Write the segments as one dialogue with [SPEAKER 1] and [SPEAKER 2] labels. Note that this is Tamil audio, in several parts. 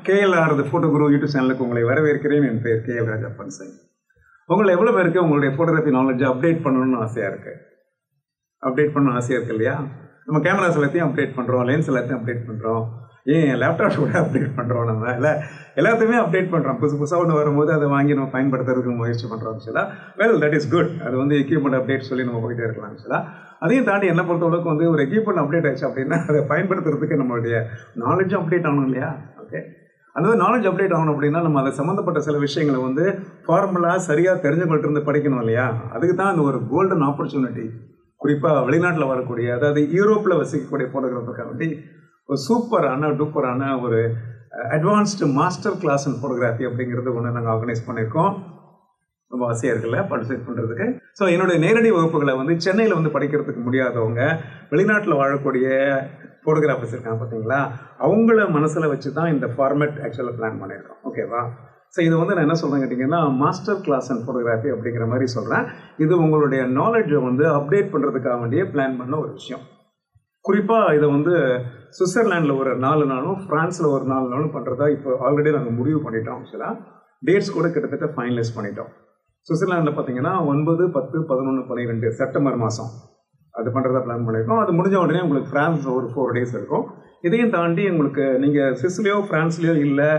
[SPEAKER 1] KLR ஃபோட்டோ குரு யூடியூப் சேனலுக்கு உங்களை வரவேற்கிறேன். என் பெயர் KL ராஜப்பன் சிங். உங்களை எவ்வளோ பேருக்கு உங்களுடைய ஃபோட்டோகிராஃபி நாலேஜை அப்டேட் பண்ணணும்னு ஆசையாக இருக்குது? அப்டேட் பண்ணணும் ஆசையாக இருக்குது இல்லையா? நம்ம கேமராஸ் எல்லாத்தையும் அப்டேட் பண்ணுறோம், லென்ஸ் எல்லாத்தையும் அப்டேட் பண்ணுறோம், ஏன் லேப்டாப்ஸ் கூட அப்டேட் பண்ணுறோம். நம்ம இல்லை எல்லாத்தையுமே அப்டேட் பண்ணுறோம். புதுசாக ஒன்று வரும்போது அதை வாங்கி நம்ம பயன்படுத்துறதுக்கு முயற்சி பண்ணுறோம். ஆக்சுவலாக தட் இஸ் குட். அது எக்யூப்மெண்ட் அப்டேட் சொல்லி நம்ம போயிட்டே இருக்கலாம். ஆக்சுவலாக அதையும் தாண்டி என்ன பொறுத்தவரைக்கும் ஒரு எக்யூப்மெண்ட் அப்டேட் ஆச்சு அப்படின்னா அதை பயன்படுத்துறதுக்கு நம்மளுடைய நாலேஜும் அப்டேட் ஆகணும் இல்லையா? ஓகே, அந்த நாலேஜ் அப்டேட் ஆகணும் அப்படின்னா நம்ம அதை சம்மந்தப்பட்ட சில விஷயங்களை ஃபார்முலா சரியாக தெரிஞ்சுக்கிட்டு இருந்து படிக்கணும் இல்லையா? அதுக்கு தான் அந்த ஒரு கோல்டன் ஆப்பர்ச்சுனிட்டி. குறிப்பாக வெளிநாட்டில் வரக்கூடிய, அதாவது யூரோப்பில் வசிக்கக்கூடிய ஃபோட்டோகிராஃபருக்காக வேண்டி ஒரு டூப்பரான ஒரு advanced master class in photography அப்படிங்கிறது ஒன்று நாங்கள் ஆர்கனைஸ் பண்ணியிருக்கோம். ரொம்ப ஆசையாக இருக்குல்ல பார்ட்டிசிபேட் பண்ணுறதுக்கு. ஸோ என்னுடைய நேரடி வகுப்புகளை சென்னையில் படிக்கிறதுக்கு முடியாதவங்க, வெளிநாட்டில் வாழக்கூடிய ஃபோட்டோகிராஃபர்ஸ் இருக்காங்க பார்த்தீங்களா, அவங்கள மனசில் வச்சு தான் இந்த ஃபார்மேட் ஆக்சுவலாக பிளான் பண்ணியிருக்கோம். ஓகேவா? ஸோ இது நான் என்ன சொல்கிறேன் கேட்டிங்கன்னா, மாஸ்டர் கிளாஸ் அண்ட் ஃபோட்டோகிராஃபி அப்படிங்கிற மாதிரி சொல்கிறேன். இது உங்களுடைய நாலேஜை அப்டேட் பண்ணுறதுக்காக வேண்டிய பிளான் பண்ண ஒரு விஷயம். குறிப்பாக இதை சுவிட்சர்லாண்டில் ஒரு 4 நாளும் ஃப்ரான்ஸில் ஒரு 4 நாளும் பண்ணுறதா இப்போ ஆல்ரெடி நாங்கள் முடிவு பண்ணிட்டோம். ஆக்சுவலாக டேட்ஸ் கூட கிட்டத்தட்ட ஃபைனலைஸ் பண்ணிட்டோம். சுவிட்சர்லாண்டில் பார்த்தீங்கன்னா 9, 10, 11, 12 செப்டம்பர் மாதம் அது பண்ணுறதா பிளான் பண்ணியிருக்கோம். அது முடிஞ்ச உடனே உங்களுக்கு ஃப்ரான்ஸ் ஒரு 4 டேஸ் இருக்கும். இதையும் தாண்டி உங்களுக்கு நீங்கள் சுவிஸ்லேயோ ஃப்ரான்ஸ்லேயோ இல்லை,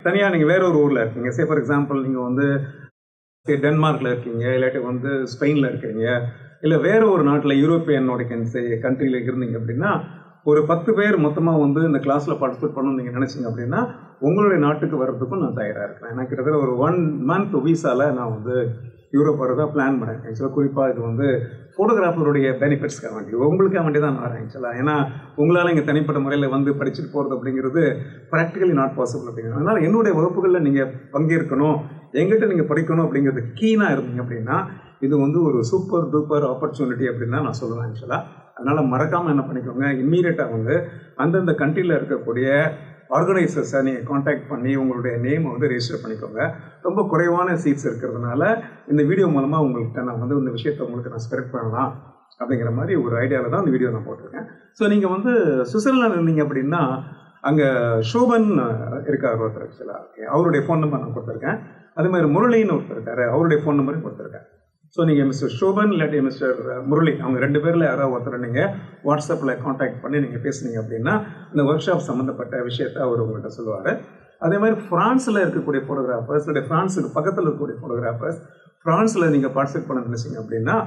[SPEAKER 1] தனியாக நீங்கள் வேற ஒரு ஊரில் இருக்கீங்க, சே ஃபார் எக்ஸாம்பிள் நீங்கள் டென்மார்க்கில் இருக்கீங்க, இல்லாட்டி ஸ்பெயினில் இருக்கீங்க, இல்லை வேறு ஒரு நாட்டில் யூரோப்பியன் கண்ட்ரியில் இருந்தீங்க அப்படின்னா ஒரு 10 பேர் மொத்தமாக இந்த கிளாஸில் பார்ட்டிசிபேட் பண்ணணும்னு நீங்கள் நினச்சிங்க அப்படின்னா உங்களுடைய நாட்டுக்கு வர்றதுக்கும் நான் தயாராக இருக்கேன். எனக்கு கிட்டத்தட்ட ஒரு 1 month வீசாவில் நான் யூரோப் வரதா பிளான் பண்ணேன். ஆக்சுவலாக குறிப்பாக இது ஃபோட்டோகிராஃபருடைய பெனிஃபிட்ஸ்க்காக வேண்டி, உங்களுக்காக வேண்டி தான் நான் வரேன். ஆக்சுவலாக ஏன்னா உங்களால் இங்கே தனிப்பட்ட முறையில் படிச்சுட்டு போகிறது அப்படிங்கிறது ப்ராக்டிகலி நாட் பாசிபிள் அப்படிங்கிறது. அதனால் என்னுடைய வகுப்புகளில் நீங்கள் பங்கேற்கணும், எங்கிட்ட நீங்கள் படிக்கணும் அப்படிங்கிறது கீனாக இருந்தீங்க அப்படின்னா இது ஒரு சூப்பர் டூப்பர் ஆப்பர்ச்சுனிட்டி அப்படின்னு தான் நான் சொல்லுவேன். ஆக்சுவலாக அதனால் மறக்காமல் என்ன பண்ணிக்கோங்க, இம்மீடியட்டாக அந்தந்த கண்ட்ரியில் இருக்கக்கூடிய ஆர்கனைசர்ஸை நீங்கள் காண்டாக்ட் பண்ணி உங்களுடைய நேமை ரெஜிஸ்டர் பண்ணிக்கோங்க. ரொம்ப குறைவான சீட்ஸ் இருக்கிறதுனால இந்த வீடியோ மூலமாக உங்கள்கிட்ட நான் இந்த விஷயத்தை உங்களுக்கு நான் ஸ்ப்ரெட் பண்ணலாம் அப்படிங்கிற மாதிரி ஒரு ஐடியாவில் தான் இந்த வீடியோ நான் போட்டிருக்கேன். ஸோ நீங்கள் சுவிட்சர்லாந்து இருந்தீங்க அப்படின்னா அங்கே ஷோபன் இருக்கார் ஒருத்தர். ஆக்சுவலாக அவருடைய ஃபோன் நம்பர் நான் கொடுத்துருக்கேன். அதே மாதிரி முரளின்னு ஒருத்தர் இருக்காரு, அவருடைய ஃபோன் நம்பரையும் கொடுத்துருக்கேன். ஸோ நீங்கள் மிஸ்டர் ஷோபன் இல்லாட்டி மிஸ்டர் முரளி, அவங்க 2 பேரில் யாராவது ஒருத்தர் நீங்கள் வாட்ஸ்அப்பில் காண்டாக்ட் பண்ணி நீங்கள் பேசுனீங்க அப்படின்னா இந்த ஒர்க் ஷாப் சம்மந்தப்பட்ட விஷயத்தை அவர் உங்கள்கிட்ட சொல்லுவார். அதே மாதிரி ஃப்ரான்ஸில் இருக்கக்கூடிய ஃபோட்டோகிராஃபர்ஸ், இல்லை ஃப்ரான்ஸுக்கு பக்கத்தில் இருக்கக்கூடிய ஃபோட்டோகிராஃபர்ஸ், ஃப்ரான்ஸில் நீங்கள் பார்ட்டிசிபேட் பண்ண நினைச்சிங்க அப்படின்னா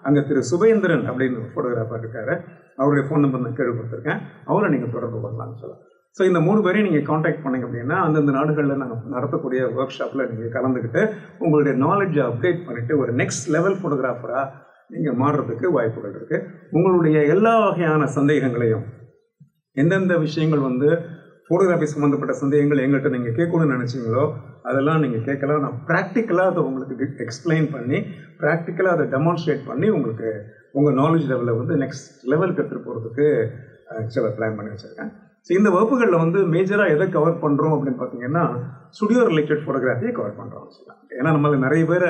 [SPEAKER 1] அங்கே திரு சுபேந்திரன் அப்படின்னு ஒரு ஃபோட்டோகிராஃபர் இருக்கார். அவருடைய ஃபோன் நம்பர் நான் கேள்வி கொடுத்துருக்கேன். அவரை நீங்கள் தொடர்பு பண்ணலாம்னு சொல்லலாம். ஸோ இந்த 3 பேரையும் நீங்கள் காண்டாக்ட் பண்ணிங்க அப்படின்னா அந்தந்த நாடுகளில் நாங்கள் நடத்தக்கூடிய ஒர்க் ஷாப்பில் நீங்கள் கலந்துக்கிட்டு உங்களுடைய நாலேஜை அப்டேட் பண்ணிவிட்டு ஒரு நெக்ஸ்ட் லெவல் ஃபோட்டோகிராஃபராக நீங்கள் மாறுறதுக்கு வாய்ப்புகள் இருக்குது. உங்களுடைய எல்லா வகையான சந்தேகங்களையும், எந்தெந்த விஷயங்கள் ஃபோட்டோகிராஃபி சம்மந்தப்பட்ட சந்தேகங்கள் எங்கள்கிட்ட நீங்கள் கேட்கணும்னு நினச்சிங்களோ அதெல்லாம் நீங்கள் கேட்கலாம். நான் ப்ராக்டிக்கலாக அதை உங்களுக்கு எக்ஸ்பிளைன் பண்ணி ப்ராக்டிக்கலாக அதை டெமான்ஸ்ட்ரேட் பண்ணி உங்களுக்கு உங்கள் நாலேஜ் லெவலில் நெக்ஸ்ட் லெவலுக்கு எடுத்துகிட்டு போகிறதுக்கு ஆக்சுவலாக பிளான் பண்ணி வச்சுருக்கேன். ஸோ இந்த வகுப்புகளில் மேஜராக எதை கவர் பண்ணுறோம் அப்படின்னு பார்த்தீங்கன்னா ஸ்டுடியோ ரிலேட்டட் ஃபோட்டோகிராஃபியை கவர் பண்ணுறோம். ஏன்னா நம்மளுக்கு நிறைய பேர்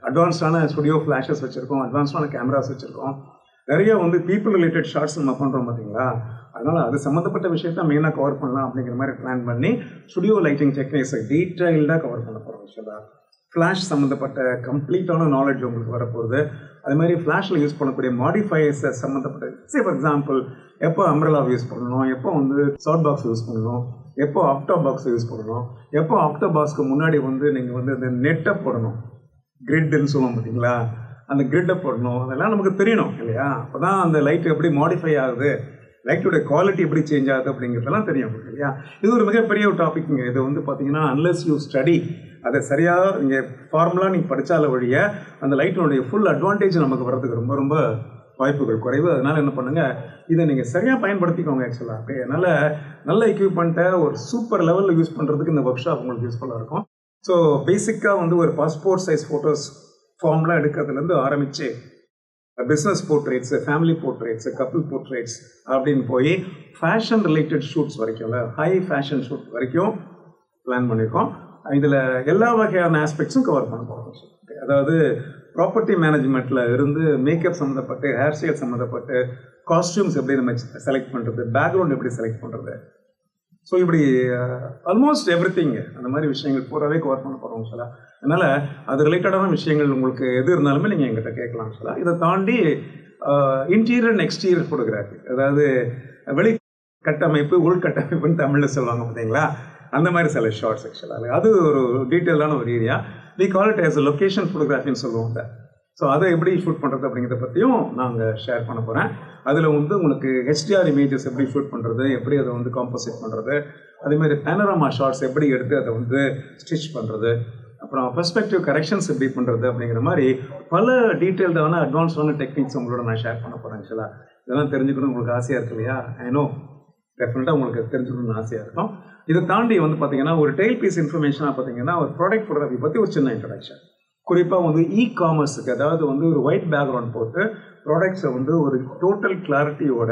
[SPEAKER 1] அட்வான்ஸ்டான ஸ்டுடியோ ஃப்ளாஷஸ் வச்சுருக்கோம், அட்வான்ஸ்டான கேமராஸ் வச்சுருக்கோம், நிறைய பீப்புள் ரிலேட்டட் ஷார்ட்ஸ் நம்ம பண்ணுறோம் பார்த்தீங்களா. அதனால் அது சம்மந்தப்பட்ட விஷயத்த மெயினாக கவர் பண்ணலாம் அப்படிங்கிற மாதிரி பிளான் பண்ணி ஸ்டுடியோ லைட்டிங் டெக்னிக்ஸை டீட்டெயில்டாக கவர் பண்ண போகிறோம். ஆக்சுவலாக ஃப்ளாஷ் சம்மந்தப்பட்ட கம்ப்ளீட்டான நாலேஜ் உங்களுக்கு வரப்போகுது. அது மாதிரி ஃப்ளாஷில் யூஸ் பண்ணக்கூடிய மாடிஃபையர்ஸை சம்மந்தப்பட்ட, சே ஃபார் எக்ஸாம்பிள் எப்போ அம்ப்ரெல்லா யூஸ் பண்ணணும், எப்போ ஷார்ட் பாக்ஸ் யூஸ் பண்ணணும், எப்போ ஆக்டோ பாக்ஸ் யூஸ் பண்ணணும், எப்போ ஆக்டோ பாக்ஸ்க்கு முன்னாடி நீங்கள் இந்த நெட்டை போடணும், கிரிட்னு சொல்லுவோம் பார்த்தீங்களா, அந்த கிரிட்டை போடணும். அதெல்லாம் நமக்கு தெரியணும் இல்லையா? அப்போ தான் அந்த லைட் எப்படி மாடிஃபை ஆகுது, லைட்டோடைய குவாலிட்டி எப்படி சேஞ்ச் ஆகுது அப்படிங்கிறதெல்லாம் தெரியும் இல்லையா? இது ஒரு மிகப்பெரிய ஒரு டாபிக்ங்க. இது பார்த்தீங்கன்னா அன்லெஸ் யூ ஸ்டடி, அதை சரியாக நீங்கள் ஃபார்முலா நீங்கள் படித்தால வழிய அந்த லைட்டினுடைய ஃபுல் அட்வான்டேஜ் நமக்கு வர்றதுக்கு ரொம்ப ரொம்ப வாய்ப்புகள் குறைவு. அதனால் என்ன பண்ணுங்கள், இதை நீங்கள் சரியாக பயன்படுத்திக்கோங்க. ஆக்சுவலாக அதனால் நல்ல எக்யூப்மெண்ட்டை ஒரு சூப்பர் லெவலில் யூஸ் பண்ணுறதுக்கு இந்த ஒர்க் ஷாப் உங்களுக்கு யூஸ்ஃபுல்லாக இருக்கும். ஸோ பேசிக்காக ஒரு பாஸ்போர்ட் சைஸ் ஃபோட்டோஸ் ஃபார்ம்லாம் எடுக்கிறதுலேருந்து ஆரம்பித்து பிஸ்னஸ் போர்ட்ரேட்ஸு, ஃபேமிலி போர்ட்ரேட்ஸு, கப்புள் போர்ட்ரேட்ஸ் அப்படின்னு போய் ஃபேஷன் ரிலேட்டட் ஷூட்ஸ் வரைக்கும், ஹை ஃபேஷன் ஷூட் வரைக்கும் பிளான் பண்ணியிருக்கோம். இதில் எல்லா வகையான ஆஸ்பெக்ட்ஸும் கவர் பண்ண போகிறோம். அதாவது ப்ராப்பர்ட்டி மேனேஜ்மெண்ட்டில் இருந்து மேக்கப் சம்மந்தப்பட்டு, ஹேர் ஸ்டைல் சம்மந்தப்பட்டு, காஸ்டியூம்ஸ் எப்படி நம்ம செலக்ட் பண்ணுறது, பேக்ரவுண்ட் எப்படி செலக்ட் பண்ணுறது, ஸோ இப்படி ஆல்மோஸ்ட் எவ்ரி திங் அந்த மாதிரி விஷயங்கள் பூராவே கவர் பண்ண போகிறோம் சார். அதனால் அது ரிலேட்டடான விஷயங்கள் உங்களுக்கு எது இருந்தாலுமே நீங்கள் எங்கிட்ட கேட்கலாம் சார். இதை தாண்டி இன்டீரியர் அண்ட் எக்ஸ்டீரியர் ஃபோட்டோகிராஃபி, அதாவது வெளி கட்டமைப்பு உள்கட்டமைப்புன்னு தமிழில் சொல்லுவாங்க பார்த்தீங்களா, அந்த மாதிரி சில ஷார்ட்ஸ் ஆக்சுவலாக அது ஒரு டீட்டெயிலான ஒரு area. We call it as a location ஃபோட்டோகிராஃபின்னு சொல்லுவாங்க. ஸோ அதை எப்படி ஷூட் பண்ணுறது அப்படிங்கிறத பற்றியும் நாங்கள் ஷேர் பண்ண போகிறேன். அதில் வந்து உங்களுக்கு HDR இமேஜஸ் எப்படி ஷூட் பண்ணுறது, எப்படி அதை வந்து காம்போசிட் பண்ணுறது, அதேமாதிரி பேனராமா ஷார்ட்ஸ் எப்படி எடுத்து அதை வந்து ஸ்டிச் பண்ணுறது, அப்புறம் பெர்ஸ்பெக்டிவ் கரெக்ஷன்ஸ் எப்படி பண்ணுறது அப்படிங்கிற மாதிரி பல டீட்டெயில்டான அட்வான்ஸ்டான டெக்னிக்ஸ் உங்களோட நான் ஷேர் பண்ண போகிறேன் ஆக்சுவலாக. இதெல்லாம் தெரிஞ்சுக்கணும் உங்களுக்கு ஆசையாக இருக்கு இல்லையா? ஐநோ டெஃபினட்டாக உங்களுக்கு தெரிஞ்சுக்கணும்னு ஆசையாக இருக்கும். இதை தாண்டி வந்து பார்த்தீங்கன்னா ஒரு டெய்ல் பீஸ் இன்ஃபர்மேஷனாக பார்த்தீங்கன்னா ஒரு ப்ராடக்ட் ஃபோட்டோகிராஃபி பற்றி ஒரு சின்ன இன்ட்ரடக்ஷன். குறிப்பாக வந்து காமர்ஸுக்கு, அதாவது வந்து ஒரு ஒயிட் பேக்ரவுண்ட் போட்டு ப்ராடக்ட்ஸை வந்து ஒரு டோட்டல் கிளாரிட்டியோட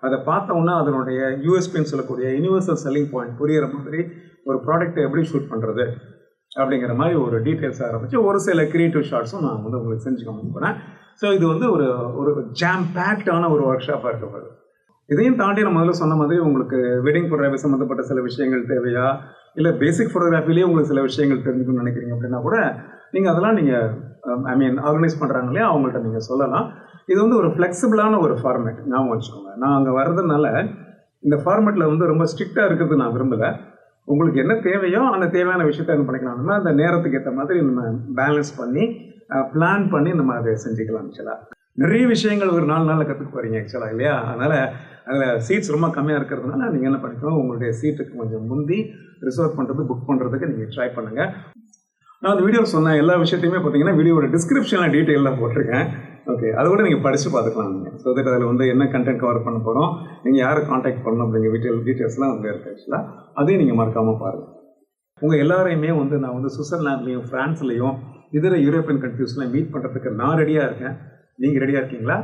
[SPEAKER 1] அதை பார்த்தோம்னா அதனுடைய யூஎஸ்பின்னு சொல்லக்கூடிய யூனிவர்சல் செல்லிங் பாயிண்ட் புரிகிற மாதிரி ஒரு ப்ராடக்ட்டை எப்படி ஷூட் பண்ணுறது அப்படிங்கிற மாதிரி ஒரு டீட்டெயில்ஸ் ஆரம்பித்து ஒரு சில கிரியேட்டிவ் ஷார்ட்ஸும் நான் வந்து உங்களுக்கு செஞ்சு காமிக்க போகிறேன். ஸோ இது வந்து ஒரு ஜாம் பேக்டான ஒரு ஒர்க் ஷாப்பாக இருக்கப்படுது. இதையும் தாண்டி நான் முதல்ல சொன்ன மாதிரி உங்களுக்கு வெட்டிங் ஃபோட்டோகிராஃபி சம்மந்தப்பட்ட சில விஷயங்கள் தேவையா, இல்லை பேசிக் ஃபோட்டோகிராஃபிலேயே உங்களுக்கு சில விஷயங்கள் தெரிஞ்சுக்கணும்னு நினைக்கிறீங்க அப்படின்னா கூட நீங்கள் அதெல்லாம் நீங்கள் ஆர்கனைஸ் பண்ணுறாங்க இல்லையா, அவங்கள்ட்ட நீங்கள் சொல்லலாம். இது வந்து ஒரு ஃப்ளெக்சிபிளான ஒரு ஃபார்மேட், ஞாபகம் வச்சுக்கோங்க. நான் அங்கே வர்றதுனால இந்த ஃபார்மேட்டில் வந்து ரொம்ப ஸ்ட்ரிக்டாக இருக்கிறது நான் விரும்பலை. உங்களுக்கு என்ன தேவையோ அந்த தேவையான விஷயத்த என்ன பண்ணிக்கலாம்னா அந்த நேரத்துக்கு ஏற்ற மாதிரி நம்ம பேலன்ஸ் பண்ணி பிளான் பண்ணி நம்ம அதை செஞ்சுக்கலாம். ஆக்சுவலாக நிறைய விஷயங்கள் ஒரு 4 நாளில் கற்றுக்க போகிறீங்க ஆக்சுவலாக இல்லையா? அதனால் அதில் சீட்ஸ் ரொம்ப கம்மியாக இருக்கிறதுனால நீங்கள் என்ன பண்ணிக்கணும், உங்களுடைய சீட்டுக்கு கொஞ்சம் முந்தி ரிசர்வ் பண்ணுறது புக் பண்ணுறதுக்கு நீங்கள் ட்ரை பண்ணுங்கள். நான் அந்த வீடியோவில் சொன்ன எல்லா விஷயத்தையுமே பார்த்தீங்கன்னா வீடியோட டிஸ்கிரிப்ஷனில் டீட்டெயிலாக போட்டிருக்கேன். ஓகே, அதை கூட நீங்கள் படித்து பார்த்துக்கலாம் நீங்கள். ஸோ தட் அதில் வந்து என்ன கண்டென்ட் கவர் பண்ண போகிறோம், நீங்கள் யாரை காண்டாக்ட் பண்ணணும் அப்படிங்கிற டீட்டெயில்ஸ்லாம் வந்து இருக்குது ஆக்சுவலாக. அதையும் நீங்கள் மறக்காமல் பாருங்கள். உங்கள் எல்லாரையுமே வந்து நான் வந்து சுவிட்சர்லாண்ட்லேயும் ஃப்ரான்ஸ்லேயும் இதர யூரோப்பியன் கண்ட்ரீஸ்லாம் மீட் பண்ணுறதுக்கு நான் ரெடியாக இருக்கேன். நீங்கள் ரெடியாக இருக்கீங்களா?